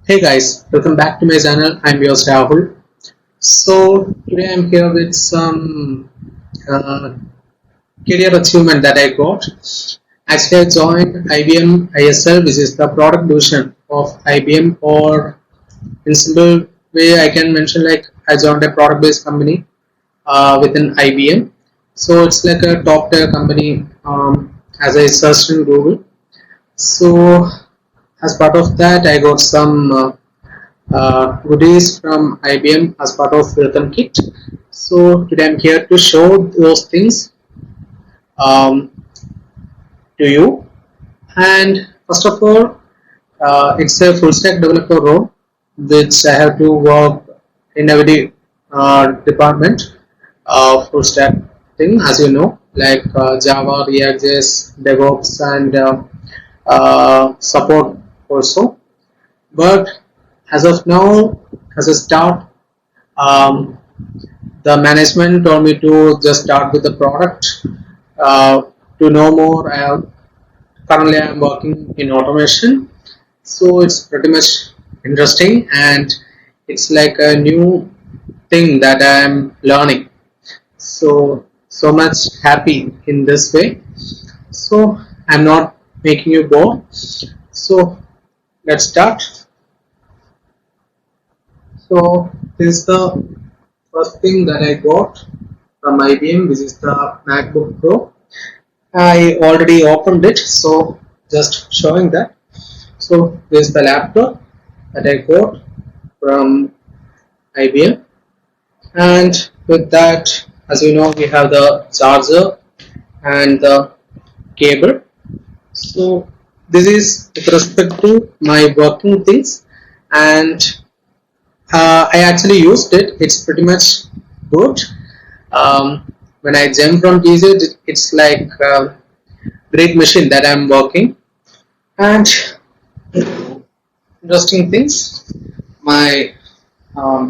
Hey guys, welcome back to my channel. I'm your Rahul. So today I'm here with some uh, career achievement that I got. Actually, I joined IBM ISL, which is the product division of IBM. Or in simple way, I can mention like I joined a product-based company within IBM. So it's like a top-tier company. As I searched in Google, so as part of that, I got some goodies from IBM as part of welcome kit. So today I'm here to show those things um, to you. And first of all, it's a full stack developer role, which I have to work in every department. Full stack thing, as you know, like Java, React.js, DevOps, and support also. But as of now, as a start, um, the management told me to just start with the product. To know more, currently I'm working in automation, so it's pretty much interesting and it's like a new thing that I'm learning. So much happy in this way. So I'm not making you go. So let's start. So this is the first thing that I got from IBM. This is the MacBook Pro. I already opened it, so just showing that. So this is the laptop that I got from IBM, and with that, as you know, we have the charger and the cable. So this is with respect to my working things, and I actually used it. It's pretty much good. When I jump from PC, it's like great machine that I'm working. And interesting things, my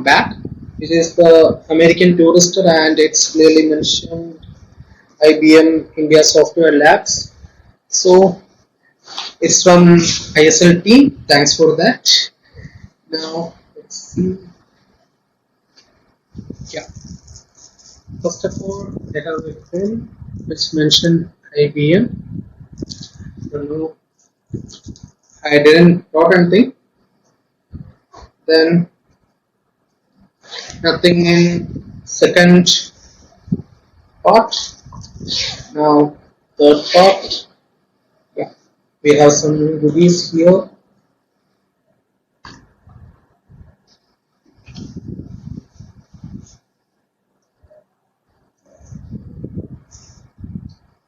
back. It is the American Tourister, and it's clearly mentioned IBM India Software Labs. So it's from ISL team. Thanks for that. Now let's see. Yeah. First of all, I have a pen which mentioned IBM. No, I didn't got anything. Then nothing in second part. Now third part. Yeah, we have some goodies here.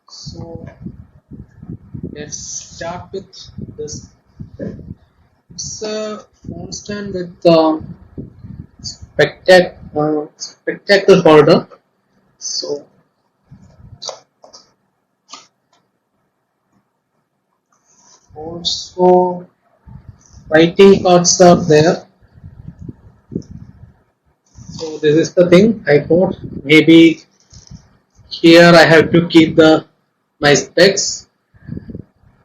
So let's start with this. It's a phone stand with spectacle holder. So also writing parts are there. So this is the thing I thought maybe here I have to keep the my specs.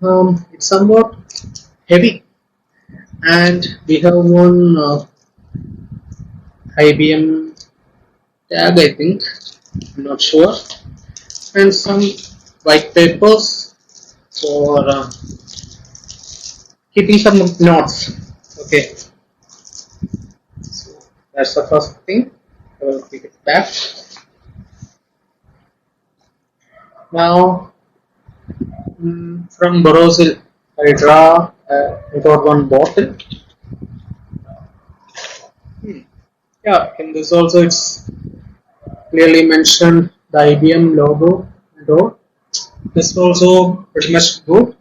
It's somewhat heavy, and we have one IBM tag, I think. I'm not sure, and some white papers for keeping some notes. Okay, so that's the first thing. I will keep it back. Now, from Borosil, I got one bottle. Yeah, in this also it's clearly mentioned the IBM logo and all. This also pretty much good.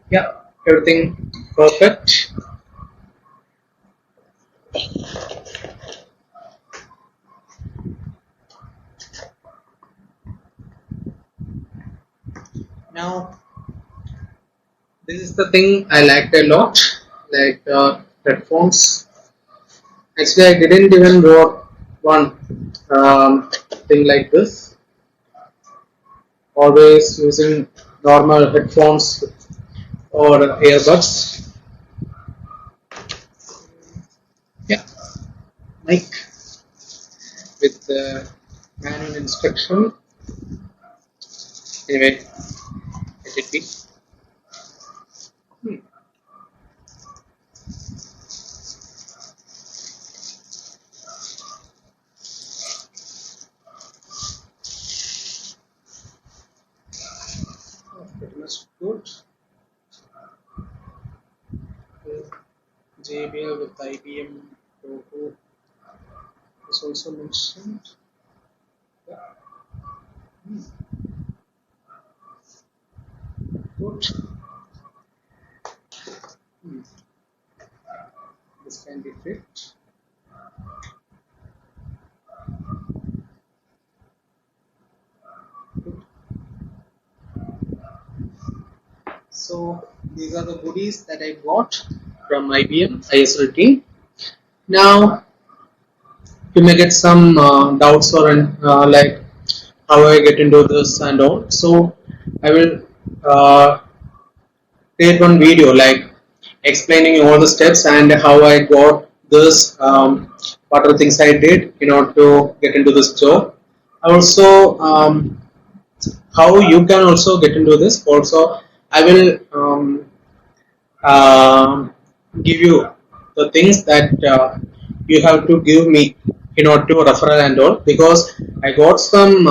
Yeah, everything perfect. Now, this is the thing I liked a lot, like headphones. Actually, I didn't even bought one thing like this. Always using normal headphones or earbuds. mic with the manual instruction. Anyway, let it be. Hmm. Oh, pretty much good. JBL with IBM logo is also mentioned. Yeah. Hmm. Good. Hmm. This can be fit. Good. So these are the goodies that I got from IBM ISL team. Now you may get some doubts or like how I get into this and all. So I will create one video like explaining all the steps and how I got this, what are the things I did in order to get into this job. Also, how you can also get into this. Also, I will um, give you the things that you have to give me in order to referral and all, because I got some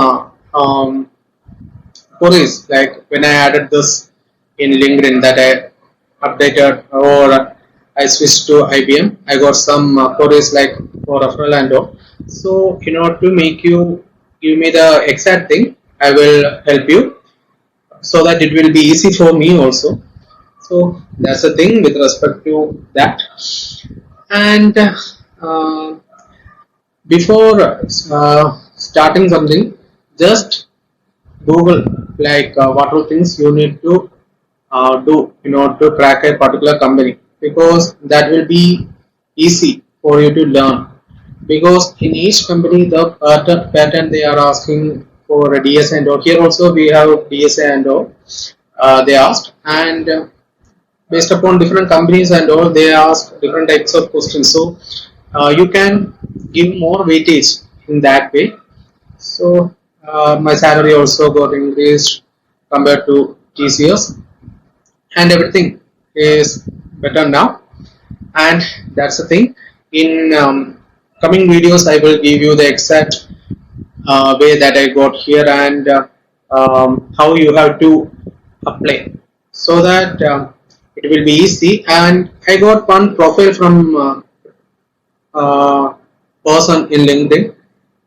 queries like when I added this in LinkedIn that I updated or I switched to IBM. I got some queries like for referral and all. So in order to make you give me the exact thing, I will help you so that it will be easy for me also. So that's the thing with respect to that. And before starting something, just Google like what are things you need to do in order to crack a particular company, because that will be easy for you to learn, because in each company the pattern they are asking for a DSA and all. Here also we have DSA and all they asked, and based upon different companies and all they ask different types of questions. So you can give more weightage in that way. So my salary also got increased compared to TCS, and everything is better now. And that's the thing. In coming videos, I will give you the exact way that I got here and how you have to apply, so that it will be easy. And I got one profile from person in LinkedIn.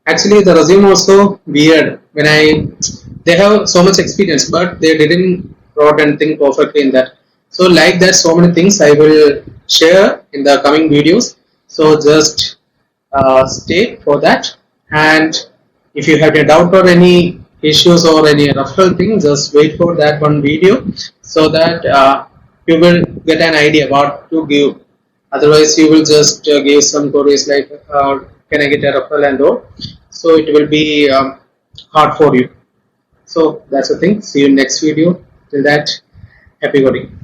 Actually, the resume also weird. When they have so much experience, but they didn't wrote anything perfectly in that. So like that, so many things I will share in the coming videos. So just stay for that. And if you have a doubt or any issues or any referral thing, just wait for that one video so that you will get an idea what to give. Otherwise, you will just give some queries like, "Can I get a referral and all?" So it will be hard for you. So that's the thing. See you in next video. Till that, happy coding.